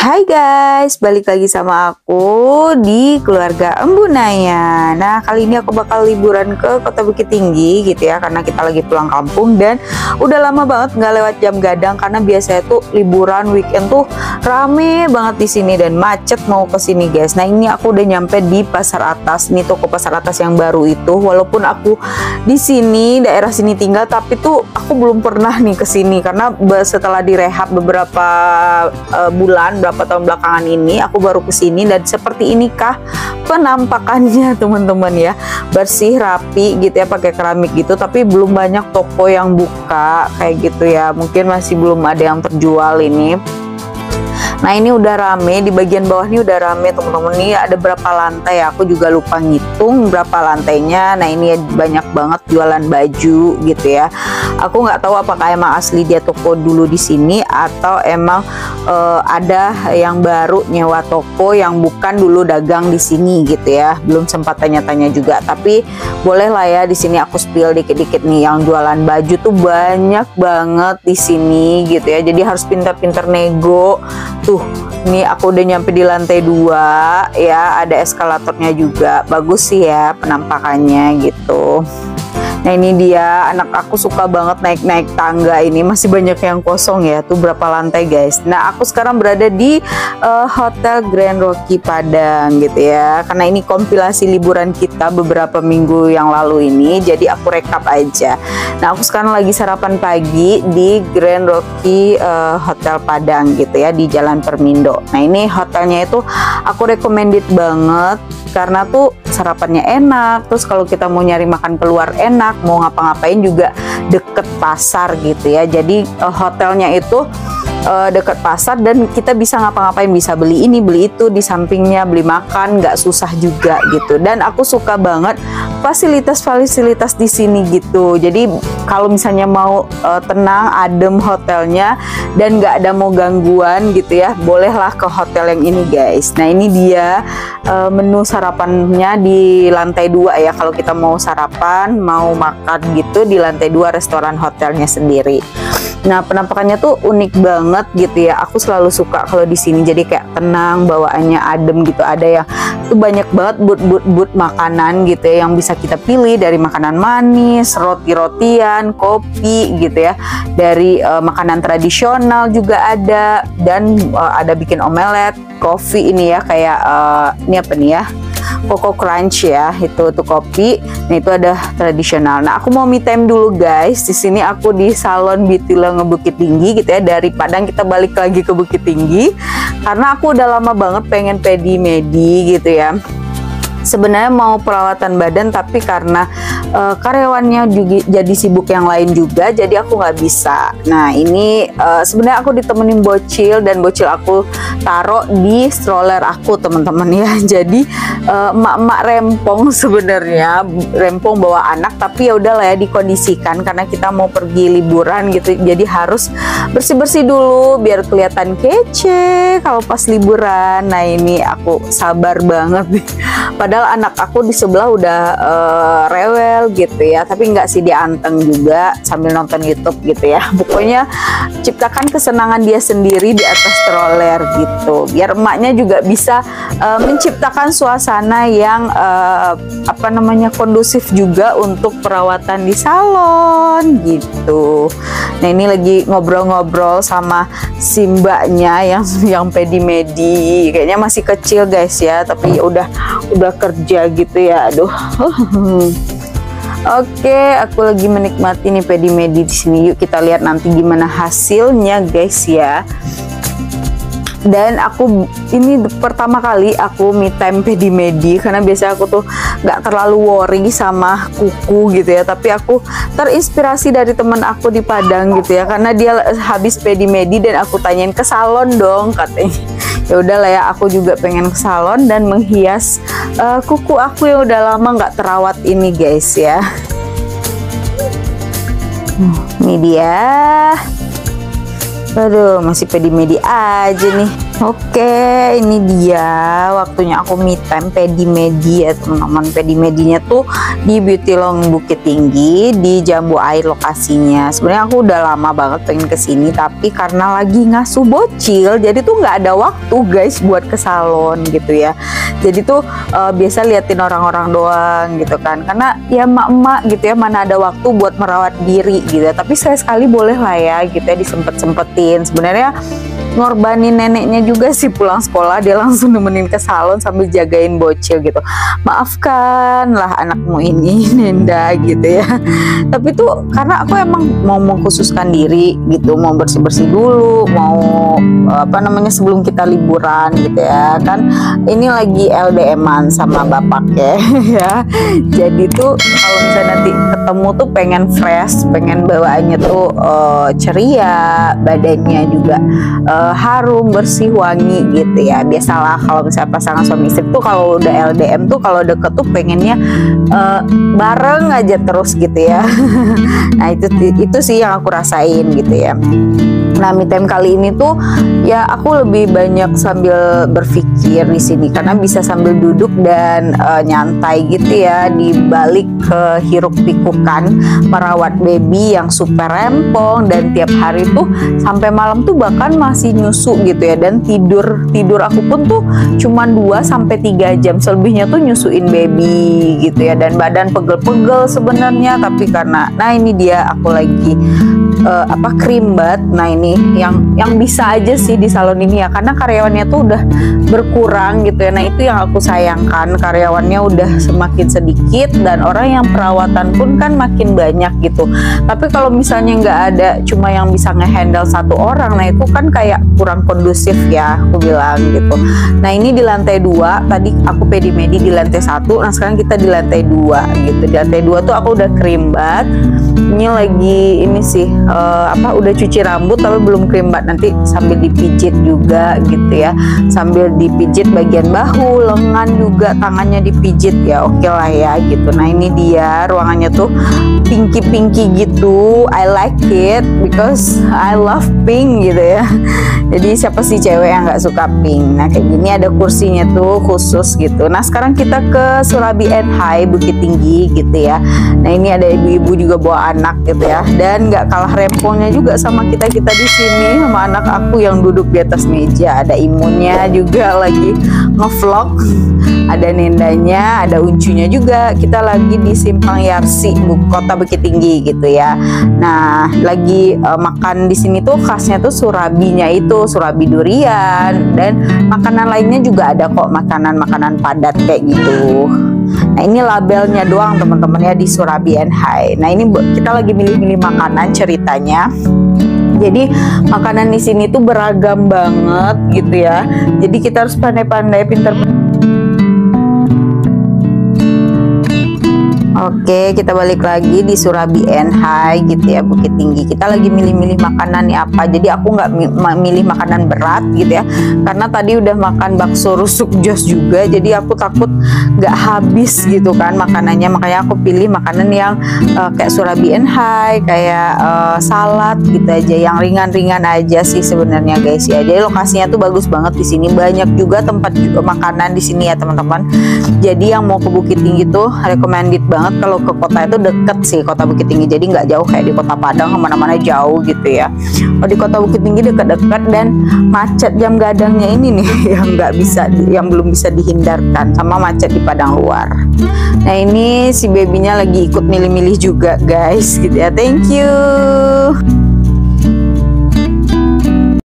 Hai guys, balik lagi sama aku di keluarga Embunaya. Nah, kali ini aku bakal liburan ke Kota Bukit Tinggi gitu ya, karena kita lagi pulang kampung dan udah lama banget nggak lewat jam gadang, karena biasanya tuh liburan weekend tuh rame banget di sini dan macet mau ke sini guys. Nah, ini aku udah nyampe di Pasar Atas, nih toko Pasar Atas yang baru itu. Walaupun aku di sini daerah sini tinggal, tapi tuh aku belum pernah nih ke sini karena setelah direhab beberapa bulan, berapa tahun belakangan ini aku baru kesini. Dan seperti inikah penampakannya teman-teman ya, bersih rapi gitu ya, pakai keramik gitu, tapi belum banyak toko yang buka kayak gitu ya, mungkin masih belum ada yang terjual ini. Nah, ini udah rame, di bagian bawah ini udah rame teman-teman. Nih ada berapa lantai ya, aku juga lupa ngitung berapa lantainya. Nah, ini banyak banget jualan baju gitu ya. Aku nggak tahu apakah emang asli dia toko dulu di sini atau emang ada yang baru nyewa toko yang bukan dulu dagang di sini gitu ya. Belum sempat tanya-tanya juga, tapi boleh lah ya di sini aku spill dikit-dikit nih, yang jualan baju tuh banyak banget di sini gitu ya. Jadi harus pintar-pintar nego. Tuh, ini aku udah nyampe di lantai 2 ya, ada eskalatornya juga. Bagus sih ya penampakannya gitu. Nah, ini dia, anak aku suka banget naik-naik tangga ini, masih banyak yang kosong ya. Tuh berapa lantai guys. Nah, aku sekarang berada di Hotel Grand Rocky Padang gitu ya, karena ini kompilasi liburan kita beberapa minggu yang lalu ini, jadi aku rekap aja. Nah, aku sekarang lagi sarapan pagi di Grand Rocky Hotel Padang gitu ya, di Jalan Permindo. Nah, ini hotelnya itu aku recommended banget karena tuh sarapannya enak, terus kalau kita mau nyari makan keluar enak, mau ngapa-ngapain juga deket pasar gitu ya. Jadi hotelnya itu deket pasar dan kita bisa ngapa-ngapain, bisa beli ini beli itu di sampingnya, beli makan nggak susah juga gitu. Dan aku suka banget fasilitas-fasilitas di sini gitu. Jadi kalau misalnya mau tenang, adem hotelnya dan nggak ada mau gangguan gitu ya, bolehlah ke hotel yang ini guys. Nah, ini dia menu sarapannya di lantai 2 ya. Kalau kita mau sarapan, mau makan gitu di lantai 2 restoran hotelnya sendiri. Nah, penampakannya tuh unik banget gitu ya. Aku selalu suka kalau di sini, jadi kayak tenang, bawaannya adem gitu. Ada yang tuh banyak banget but makanan gitu ya, yang bisa kita pilih dari makanan manis, roti-rotian, kopi gitu ya. Dari makanan tradisional juga ada, dan ada bikin omelet, kopi ini ya, kayak ini apa nih ya, Coco Crunch ya, itu tuh kopi. Nah, itu ada tradisional. Nah, aku mau me time dulu guys. Di sini aku di salon Beauty Lounge Bukit Tinggi gitu ya. Dari Padang kita balik lagi ke Bukit Tinggi karena aku udah lama banget pengen pedi medi gitu ya. Sebenarnya mau perawatan badan, tapi karena karyawannya juga jadi sibuk yang lain juga, jadi aku nggak bisa. Nah, ini sebenarnya aku ditemenin bocil, dan bocil aku taruh di stroller aku teman-teman ya. Jadi emak-emak rempong, sebenarnya rempong bawa anak, tapi ya udahlah ya, dikondisikan karena kita mau pergi liburan gitu. Jadi harus bersih-bersih dulu biar kelihatan kece kalau pas liburan. Nah, ini aku sabar banget nih. Padahal anak aku di sebelah udah rewel gitu ya, tapi nggak sih, dia anteng juga sambil nonton YouTube gitu ya. Pokoknya ciptakan kesenangan dia sendiri di atas stroller gitu, biar emaknya juga bisa menciptakan suasana yang apa namanya, kondusif juga untuk perawatan di salon gitu. Nah, ini lagi ngobrol-ngobrol sama si mbaknya yang pedi medi, kayaknya masih kecil guys ya, tapi udah kerja gitu ya. Aduh. Oke, aku lagi menikmati nih pedi medi di sini. Yuk kita lihat nanti gimana hasilnya guys ya. Dan aku ini pertama kali aku me time pedi medi, karena biasanya aku tuh nggak terlalu worry sama kuku gitu ya, tapi aku terinspirasi dari teman aku di Padang gitu ya, karena dia habis pedi medi dan aku tanyain, ke salon dong katanya. Ya udahlah ya, aku juga pengen ke salon dan menghias kuku aku yang udah lama nggak terawat ini guys ya. Ini dia. Aduh, masih pedi medi aja nih. Oke, ini dia waktunya aku me time pedi medi ya teman-teman. Pedi medinya tuh di Beauty Lounge Bukit Tinggi di Jambu Air lokasinya. Sebenarnya aku udah lama banget pengen kesini, tapi karena lagi ngasuh bocil, jadi tuh nggak ada waktu guys buat ke salon gitu ya. Jadi tuh biasa liatin orang-orang doang gitu kan. Karena ya emak-emak gitu ya, mana ada waktu buat merawat diri gitu. Tapi saya sekali boleh lah ya gitu ya, disempet-sempetin. Sebenarnya ngorbanin neneknya juga sih, pulang sekolah dia langsung nemenin ke salon sambil jagain bocil gitu. Maafkanlah anakmu ini Nenda gitu ya. Tapi tuh karena aku emang mau mengkhususkan diri gitu, mau bersih-bersih dulu, mau apa namanya sebelum kita liburan gitu ya kan. Ini lagi LDM-an sama bapaknya ya. Jadi tuh kalau misalnya nanti ketemu tuh pengen fresh, pengen bawaannya tuh ceria, badannya juga harum, bersih, wangi gitu ya. Biasalah kalau misalnya pasangan suami istri tuh kalau udah LDM tuh kalau deket tuh pengennya bareng aja terus gitu ya. Nah itu sih yang aku rasain gitu ya. Nah, me time kali ini tuh ya aku lebih banyak sambil berpikir di sini karena bisa sambil duduk dan nyantai gitu ya, di balik ke hiruk pikukan merawat baby yang super rempong, dan tiap hari tuh sampai malam tuh bahkan masih nyusu gitu ya. Dan tidur aku pun tuh cuma 2 sampai 3 jam, selebihnya tuh nyusuin baby gitu ya. Dan badan pegel-pegel sebenarnya, tapi karena nah ini dia aku lagi krimbat. Nah ini yang bisa aja sih di salon ini ya, karena karyawannya tuh udah berkurang gitu ya. Nah itu yang aku sayangkan, karyawannya udah semakin sedikit dan orang yang perawatan pun kan makin banyak gitu. Tapi kalau misalnya nggak ada, cuma yang bisa ngehandle 1 orang, nah itu kan kayak kurang kondusif ya aku bilang gitu. Nah ini di lantai 2, tadi aku pedi medi di lantai 1, nah sekarang kita di lantai 2 gitu. Di lantai 2 tuh aku udah krimbat. Ini lagi ini sih udah cuci rambut tapi belum krimbat, nanti sambil dipijit juga gitu ya, sambil dipijit bagian bahu, lengan juga, tangannya dipijit ya. Oke lah ya gitu. Nah ini dia ruangannya tuh pinky gitu, I like it because I love pink gitu ya. Jadi siapa sih cewek yang nggak suka pink? Nah kayak gini ada kursinya tuh khusus gitu. Nah sekarang kita ke Surabi and High Bukit Tinggi gitu ya. Nah ini ada ibu-ibu juga bawa anak gitu ya, dan nggak kalah rempongnya juga sama kita di sini, sama anak aku yang duduk di atas meja. Ada imunnya juga lagi ngevlog, ada Nendanya, ada Uncunya juga. Kita lagi di Simpang Yarsi, Kota Bukit Tinggi gitu ya. Nah lagi makan di sini tuh khasnya tuh surabinya itu surabi durian, dan makanan lainnya juga ada kok, makanan padat kayak gitu. Nah ini labelnya doang teman-teman ya di Surabi and High. Nah ini kita lagi milih-milih makanan ceritanya. Jadi makanan di sini tuh beragam banget gitu ya. Jadi kita harus pandai-pandai, pinter. Oke, kita balik lagi di Surabi and High gitu ya, Bukit Tinggi. Kita lagi milih-milih makanan nih apa. Jadi aku nggak milih makanan berat gitu ya, karena tadi udah makan bakso rusuk jos juga. Jadi aku takut nggak habis gitu kan makanannya. Makanya aku pilih makanan yang kayak Surabi and High, kayak salad gitu aja, yang ringan-ringan aja sih sebenarnya guys ya. Jadi lokasinya tuh bagus banget di sini. Banyak juga tempat juga makanan di sini ya teman-teman. Jadi yang mau ke Bukit Tinggi tuh recommended banget. Kalau ke kota itu deket sih, Kota Bukit Tinggi, jadi nggak jauh kayak di Kota Padang, kemana-mana jauh gitu ya. Kalau di Kota Bukit Tinggi deket-deket, dan macet jam gadangnya ini nih yang belum bisa dihindarkan, sama macet di Padang luar. Nah ini si babynya lagi ikut milih-milih juga guys gitu ya. Thank you.